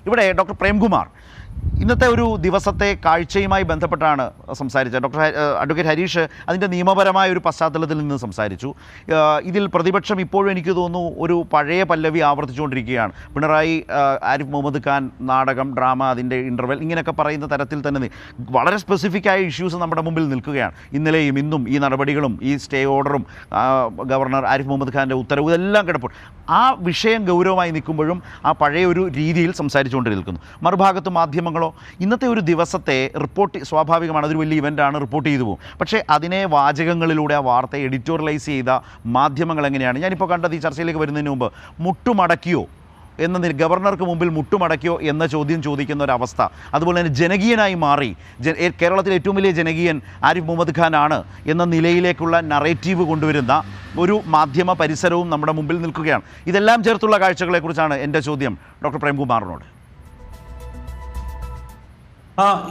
ഇവിടെ ഡോക്ടർ പ്രേംകുമാർ ഇന്നത്തെ ഒരു ദിവസത്തെ കാഴ്ചയുമായി ബന്ധപ്പെട്ടാണ് സംസാരിച്ചത്. അഡ്വക്കേറ്റ് ഹരീഷ് അതിൻ്റെ നിയമപരമായ ഒരു പശ്ചാത്തലത്തിൽ നിന്ന് സംസാരിച്ചു. ഇതിൽ പ്രതിപക്ഷം ഇപ്പോഴും എനിക്ക് തോന്നുന്നു ഒരു പഴയ പല്ലവി ആവർത്തിച്ചുകൊണ്ടിരിക്കുകയാണ്. പിണറായി ആരിഫ് മുഹമ്മദ് ഖാൻ നാടകം, ഡ്രാമ, അതിൻ്റെ ഇൻ്റർവെൽ ഇങ്ങനെയൊക്കെ പറയുന്ന തരത്തിൽ തന്നെ വളരെ സ്പെസിഫിക്കായ ഇഷ്യൂസ് നമ്മുടെ മുമ്പിൽ നിൽക്കുകയാണ്. ഇന്നലെയും ഇന്നും ഈ നടപടികളും ഈ സ്റ്റേ ഓർഡറും ഗവർണർ ആരിഫ് മുഹമ്മദ് ഖാൻ്റെ ഉത്തരവ് ഇതെല്ലാം കിടപ്പുണ്ട്. ആ വിഷയം ഗൗരവമായി നിൽക്കുമ്പോഴും ആ പഴയ ഒരു രീതിയിൽ സംസാരിച്ചുകൊണ്ട് നിൽക്കുന്നു. മറുഭാഗത്ത് മാധ്യമങ്ങളോ ഇന്നത്തെ ഒരു ദിവസത്തെ റിപ്പോർട്ട് സ്വാഭാവികമാണ്, അതൊരു വലിയ ഇവൻ്റാണ്, റിപ്പോർട്ട് ചെയ്തു പോകും. പക്ഷേ അതിനെ വാചകങ്ങളിലൂടെ ആ വാർത്തയെ എഡിറ്റോറിയലൈസ് ചെയ്ത മാധ്യമങ്ങൾ എങ്ങനെയാണ്? ഞാനിപ്പോൾ കണ്ടത്, ഈ ചർച്ചയിലേക്ക് വരുന്നതിന് മുമ്പ്, മുട്ടുമടക്കിയോ എന്ന ഗവർണർക്ക് മുമ്പിൽ മുട്ടുമടക്കിയോ എന്ന ചോദ്യം ചോദിക്കുന്ന ഒരവസ്ഥ. അതുപോലെ തന്നെ ജനകീയനായി മാറി, കേരളത്തിലെ ഏറ്റവും വലിയ ജനകീയൻ ആരിഫ് മുഹമ്മദ് ഖാൻ ആണ് എന്ന നിലയിലേക്കുള്ള നറേറ്റീവ് കൊണ്ടുവരുന്ന ഒരു മാധ്യമ പരിസരവും നമ്മുടെ മുമ്പിൽ നിൽക്കുകയാണ്. ഇതെല്ലാം ചേർത്തുള്ള കാഴ്ചകളെക്കുറിച്ചാണ് എൻ്റെ ചോദ്യം ഡോക്ടർ പ്രേംകുമാറിനോട്.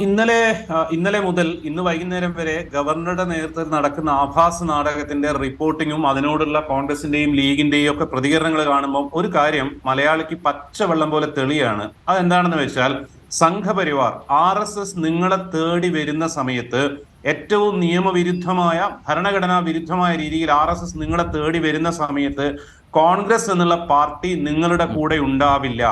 ഇന്നലെ മുതൽ ഇന്ന് വൈകുന്നേരം വരെ ഗവർണറുടെ നേതൃത്വത്തിൽ നടക്കുന്ന ആഭാസ നാടകത്തിന്റെ റിപ്പോർട്ടിങ്ങും അതിനോടുള്ള കോൺഗ്രസിന്റെയും ലീഗിന്റെയും ഒക്കെ പ്രതികരണങ്ങൾ കാണുമ്പോൾ ഒരു കാര്യം മലയാളിക്ക് പച്ചവെള്ളം പോലെ തെളിയാണ്. അതെന്താണെന്ന് വെച്ചാൽ, സംഘപരിവാർ RSS നിങ്ങളെ തേടി വരുന്ന സമയത്ത് ഏറ്റവും നിയമവിരുദ്ധമായ, ഭരണഘടനാ വിരുദ്ധമായ രീതിയിൽ RSS നിങ്ങളെ തേടി വരുന്ന സമയത്ത് കോൺഗ്രസ് എന്നുള്ള പാർട്ടി നിങ്ങളുടെ കൂടെ ഉണ്ടാവില്ല.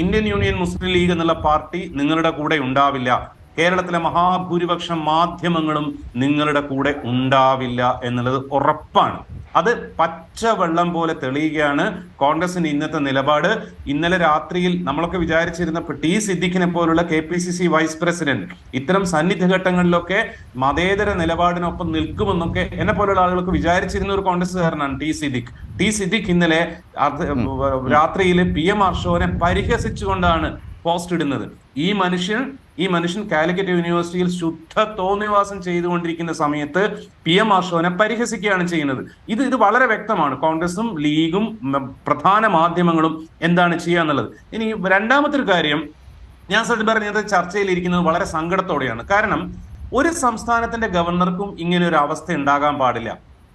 ഇന്ത്യൻ യൂണിയൻ മുസ്ലിം ലീഗ് എന്നുള്ള പാർട്ടി നിങ്ങളുടെ കൂടെ ഉണ്ടാവില്ല. കേരളത്തിലെ മഹാഭൂരിപക്ഷം മാധ്യമങ്ങളും നിങ്ങളുടെ കൂടെ ഉണ്ടാവില്ല എന്നുള്ളത് ഉറപ്പാണ്. അത് പച്ചവെള്ളം പോലെ തെളിയുകയാണ് കോൺഗ്രസിന്റെ ഇന്നത്തെ നിലപാട്. ഇന്നലെ രാത്രിയിൽ നമ്മളൊക്കെ വിചാരിച്ചിരുന്നപ്പോൾ ടി സിദ്ദിഖിനെ പോലുള്ള KPCC വൈസ് പ്രസിഡന്റ് ഇത്തരം സന്നിധഘട്ടങ്ങളിലൊക്കെ മതേതര നിലപാടിനൊപ്പം നിൽക്കുമെന്നൊക്കെ എന്നെ പോലുള്ള ആളുകൾക്ക് വിചാരിച്ചിരുന്ന ഒരു കോൺഗ്രസ്സുകാരനാണ് ടി സിദ്ദിഖ് ഇന്നലെ രാത്രിയിൽ PM ഹർഷോനെ പരിഹസിച്ചുകൊണ്ടാണ് പോസ്റ്റ് ഇടുന്നത്. ഈ മനുഷ്യൻ കാലിക്കറ്റ് യൂണിവേഴ്സിറ്റിയിൽ ശുദ്ധ തോന്നിവാസം ചെയ്തുകൊണ്ടിരിക്കുന്ന സമയത്ത് PM ഹർഷോനെ പരിഹസിക്കുകയാണ് ചെയ്യുന്നത്. ഇത് വളരെ വ്യക്തമാണ്. കോൺഗ്രസും ലീഗും പ്രധാന മാധ്യമങ്ങളും എന്താണ് ചെയ്യാന്നുള്ളത്. ഇനി രണ്ടാമത്തെ ഒരു കാര്യം, ഞാൻ സത്യം പറഞ്ഞത് ചർച്ചയിലിരിക്കുന്നത് വളരെ സങ്കടത്തോടെയാണ്. കാരണം ഒരു സംസ്ഥാനത്തിന്റെ ഗവർണർക്കും ഇങ്ങനെ ഒരു അവസ്ഥ ഉണ്ടാകാൻ പാടില്ല.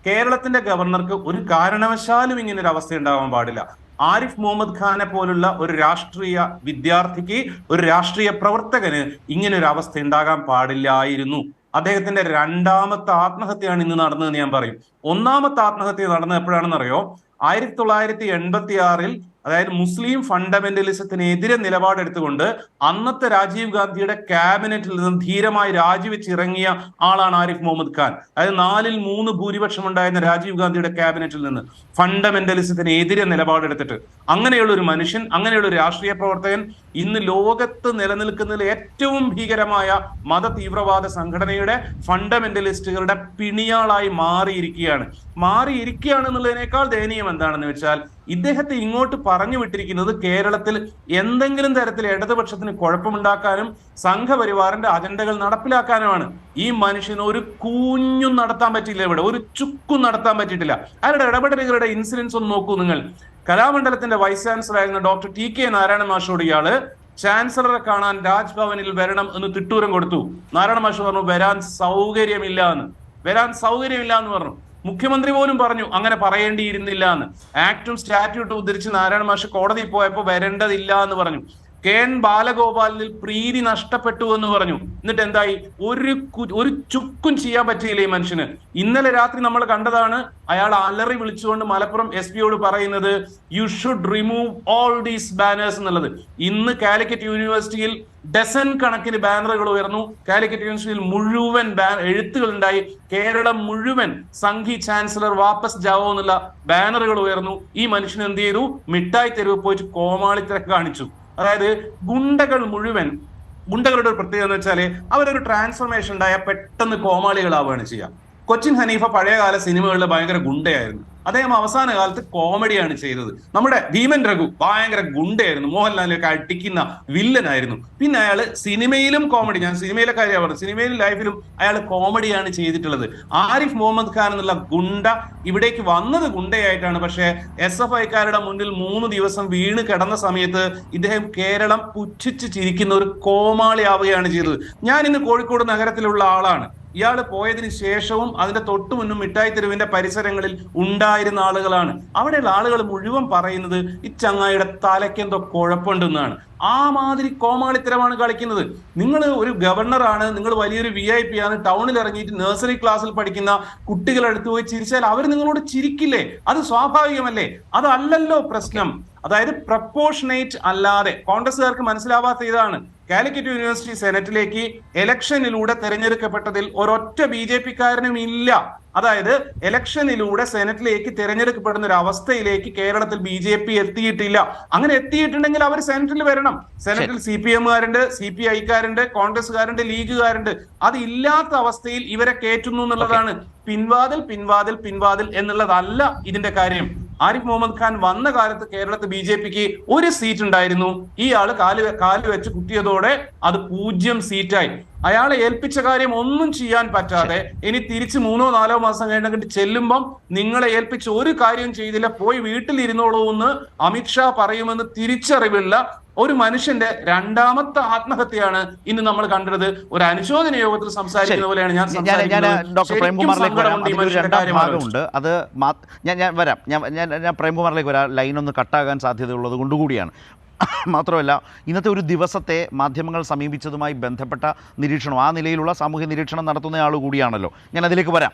കേരളത്തിന്റെ ഗവർണർക്ക് ഒരു കാരണവശാലും ഇങ്ങനെ ഒരു അവസ്ഥ ഉണ്ടാകാൻ പാടില്ല. ആരിഫ് മുഹമ്മദ് ഖാനെ പോലുള്ള ഒരു രാഷ്ട്രീയ വിദ്യാർത്ഥിക്ക്, ഒരു രാഷ്ട്രീയ പ്രവർത്തകന് ഇങ്ങനെ ഒരു അവസ്ഥ ഉണ്ടാകാൻ പാടില്ലായിരുന്നു. അദ്ദേഹത്തിന്റെ രണ്ടാമത്തെ ആത്മഹത്യയാണ് ഇന്ന് നടന്നതെന്ന് ഞാൻ പറയും. ഒന്നാമത്തെ ആത്മഹത്യ നടന്നത് എപ്പോഴാണെന്നറിയോ? 1986-ൽ, അതായത് മുസ്ലിം ഫണ്ടമെന്റലിസത്തിനെതിരെ നിലപാടെടുത്തുകൊണ്ട് അന്നത്തെ രാജീവ് ഗാന്ധിയുടെ ക്യാബിനറ്റിൽ നിന്നും ധീരമായി രാജിവെച്ചിറങ്ങിയ ആളാണ് ആരിഫ് മുഹമ്മദ് ഖാൻ. അതായത് 4-3 ഭൂരിപക്ഷം ഉണ്ടായിരുന്ന രാജീവ് ഗാന്ധിയുടെ ക്യാബിനറ്റിൽ നിന്ന് ഫണ്ടമെന്റലിസത്തിനെതിരെ നിലപാടെടുത്തിട്ട് അങ്ങനെയുള്ള ഒരു മനുഷ്യൻ, അങ്ങനെയുള്ള ഒരു രാഷ്ട്രീയ പ്രവർത്തകൻ ഇന്ന് ലോകത്ത് നിലനിൽക്കുന്നതിൽ ഏറ്റവും ഭീകരമായ മത തീവ്രവാദ സംഘടനയുടെ ഫണ്ടമെന്റലിസ്റ്റുകളുടെ പിണിയാളായി മാറിയിരിക്കുകയാണ് എന്നുള്ളതിനേക്കാൾ ദയനീയം എന്താണെന്ന് വെച്ചാൽ, ഇദ്ദേഹത്തെ ഇങ്ങോട്ട് പറഞ്ഞു വിട്ടിരിക്കുന്നത് കേരളത്തിൽ എന്തെങ്കിലും തരത്തിൽ ഇടതുപക്ഷത്തിന് കുഴപ്പമുണ്ടാക്കാനും സംഘപരിവാറിന്റെ അജണ്ടകൾ നടപ്പിലാക്കാനുമാണ്. ഈ മനുഷ്യന് ഒരു കൂഞ്ഞും നടത്താൻ പറ്റിയില്ല, ഇവിടെ ഒരു ചുക്കും നടത്താൻ പറ്റിയിട്ടില്ല. അവരുടെ ഇടപെടലുകളുടെ ഇൻസിഡൻസ് ഒന്ന് നോക്കൂ നിങ്ങൾ. കലാമണ്ഡലത്തിന്റെ വൈസ് ചാൻസലർ ആയിരുന്ന ഡോക്ടർ TK നാരായണ മാഷോട് ഇയാള് ചാൻസലറെ കാണാൻ രാജ്ഭവനിൽ വരണം എന്ന് തിട്ടൂരം കൊടുത്തു. നാരായണ മാഷ് പറഞ്ഞു വരാൻ സൗകര്യമില്ല എന്ന് പറഞ്ഞു. മുഖ്യമന്ത്രി പോലും പറഞ്ഞു അങ്ങനെ പറയേണ്ടിയിരുന്നില്ല എന്ന്. ആക്ടും സ്റ്റാറ്റ്യൂട്ടും ഉദ്ധരിച്ച് നാരായണ മാഷ് കോടതിയിൽ പോയപ്പോൾ വരേണ്ടതില്ല എന്ന് പറഞ്ഞു. KN ബാലഗോപാലിൽ പ്രീതി നഷ്ടപ്പെട്ടു എന്ന് പറഞ്ഞു. എന്നിട്ട് എന്തായി? ഒരു ചുക്കും ചെയ്യാൻ പറ്റിയില്ല ഈ മനുഷ്യന്. ഇന്നലെ രാത്രി നമ്മൾ കണ്ടതാണ്, അയാൾ അലറി വിളിച്ചുകൊണ്ട് മലപ്പുറം SP പറയുന്നത് you should remove all these banners എന്നുള്ളത്. ഇന്ന് കാലിക്കറ്റ് യൂണിവേഴ്സിറ്റിയിൽ ഡസൻ കണക്കിന് ബാനറുകൾ ഉയർന്നു. കാലിക്കറ്റ് യൂണിവേഴ്സിറ്റിയിൽ മുഴുവൻ എഴുത്തുകൾ ഉണ്ടായി. കേരളം മുഴുവൻ സംഘി ചാൻസലർ വാപ്പസ് ജാവോ എന്നുള്ള ബാനറുകൾ ഉയർന്നു. ഈ മനുഷ്യൻ എന്ത് ചെയ്തു? മിഠായി തെരുവ് പോയിട്ട് കോമാളിത്തരം കാണിച്ചു. അതായത് ഗുണ്ടകളുടെ ഒരു പ്രത്യേകത എന്ന് വെച്ചാല് അവരൊരു ട്രാൻസ്ഫോർമേഷൻ ഉണ്ടായാൽ പെട്ടെന്ന് കോമാളികളാവുകയാണ് ചെയ്യുക. കൊച്ചിൻ ഹനീഫ പഴയകാല സിനിമകളിൽ ഭയങ്കര ഗുണ്ടയായിരുന്നു. അദ്ദേഹം അവസാന കാലത്ത് കോമഡിയാണ് ചെയ്തത്. നമ്മുടെ ഭീമൻ രഘു ഭയങ്കര ഗുണ്ടയായിരുന്നു, മോഹൻലാലിനൊക്കെ അടിക്കുന്ന വില്ലനായിരുന്നു. പിന്നെ അയാൾ സിനിമയിലും കോമഡി, ഞാൻ സിനിമയിലെ കാര്യമാണ് പറഞ്ഞത്, സിനിമയിലും ലൈഫിലും അയാൾ കോമഡിയാണ് ചെയ്തിട്ടുള്ളത്. ആരിഫ് മുഹമ്മദ് ഖാൻ എന്നുള്ള ഗുണ്ട ഇവിടേക്ക് വന്നത് ഗുണ്ടയായിട്ടാണ്. പക്ഷേ SFIക്കാരുടെ മുന്നിൽ 3 ദിവസം വീണ് കിടന്ന സമയത്ത് ഇദ്ദേഹം കേരളം പുച്ഛിച്ച് ചിരിക്കുന്ന ഒരു കോമാളി ആവുകയാണ് ചെയ്തത്. ഞാൻ ഇന്ന് കോഴിക്കോട് നഗരത്തിലുള്ള ആളാണ്. ഇയാൾ പോയതിനു ശേഷവും അതിന്റെ തൊട്ടു മുന്നും മിഠായി തെരുവിന്റെ പരിസരങ്ങളിൽ ഉണ്ടായിരുന്ന ആളുകളാണ്. അവിടെയുള്ള ആളുകൾ മുഴുവൻ പറയുന്നത് ഈ ചങ്ങായിയുടെ തലയ്ക്കെന്തോ കുഴപ്പമുണ്ടെന്നാണ്. ആ മാതിരി കോമാളിത്തരമാണ് കളിക്കുന്നത്. നിങ്ങൾ ഒരു ഗവർണറാണ്, നിങ്ങൾ വലിയൊരു VIP ആണ്, ടൗണിൽ ഇറങ്ങിയിട്ട് നഴ്സറി ക്ലാസ്സിൽ പഠിക്കുന്ന കുട്ടികളെ അടുത്ത് പോയി ചിരിച്ചാൽ അവർ നിങ്ങളോട് ചിരിക്കില്ലേ? അത് സ്വാഭാവികമല്ലേ? അതല്ലല്ലോ പ്രശ്നം. അതായത് പ്രപ്പോർഷനേറ്റ് അല്ലാതെ കോൺഗ്രസുകാർക്ക് മനസ്സിലാവാത്ത ഇതാണ്. കാലിക്കറ്റ് യൂണിവേഴ്സിറ്റി സെനറ്റിലേക്ക് ഇലക്ഷനിലൂടെ തെരഞ്ഞെടുക്കപ്പെട്ടതിൽ ഒരൊറ്റ BJP-കാരനും ഇല്ല. അതായത് ഇലക്ഷനിലൂടെ സെനറ്റിലേക്ക് തിരഞ്ഞെടുക്കപ്പെടുന്ന ഒരു അവസ്ഥയിലേക്ക് കേരളത്തിൽ BJP എത്തിയിട്ടില്ല. അങ്ങനെ എത്തിയിട്ടുണ്ടെങ്കിൽ അവർ സെനറ്റിൽ വരണം. സെനറ്റിൽ CPM-കാരുണ്ട്, CPI-കാരുണ്ട്, കോൺഗ്രസ്സുകാരുണ്ട്, ലീഗുകാരുണ്ട്. അത് ഇല്ലാത്ത അവസ്ഥയിൽ ഇവരെ കയറ്റുന്നു എന്നുള്ളതാണ്. പിൻവാതിൽ എന്നുള്ളതല്ല ഇതിന്റെ കാര്യം. ആരിഫ് മുഹമ്മദ് ഖാൻ വന്ന കാലത്ത് കേരളത്തിൽ BJP-ക്ക് ഒരു സീറ്റ് ഉണ്ടായിരുന്നു. ഈ ആള് കാല് വെച്ച് കുത്തിയതോടെ അത് 0 സീറ്റായി. അയാളെ ഏൽപ്പിച്ച കാര്യം ഒന്നും ചെയ്യാൻ പറ്റാതെ ഇനി തിരിച്ച് 3-4 മാസം കഴിഞ്ഞിട്ട് ചെല്ലുമ്പം നിങ്ങളെ ഏൽപ്പിച്ച ഒരു കാര്യം ചെയ്തില്ല, പോയി വീട്ടിലിരുന്നോളൂ എന്ന് അമിത്ഷാ പറയുമെന്ന് തിരിച്ചറിവുള്ള ഒരു മനുഷ്യന്റെ രണ്ടാമത്തെ ആത്മഹത്യയാണ് ഇന്ന് നമ്മൾ കണ്ടത്. ഒരു അനുശോചന യോഗത്തിൽ സംസാരിക്കുന്ന പോലെയാണ് ഞാൻ ഡോക്ടർ പ്രേംകുമാറിലേക്ക് ഭാഗമുണ്ട്. അത് ഞാൻ വരാം. ഞാൻ പ്രേംകുമാറിലേക്ക് വരാം. ലൈൻ ഒന്ന് കട്ടാകാൻ സാധ്യതയുള്ളത് കൊണ്ടുകൂടിയാണ്. മാത്രമല്ല, ഇന്നത്തെ ഒരു ദിവസത്തെ മാധ്യമങ്ങൾ സമീപിച്ചതുമായി ബന്ധപ്പെട്ട നിരീക്ഷണം, ആ നിലയിലുള്ള സാമൂഹ്യ നിരീക്ഷണം നടത്തുന്ന ആൾ കൂടിയാണല്ലോ. ഞാൻ അതിലേക്ക് വരാം.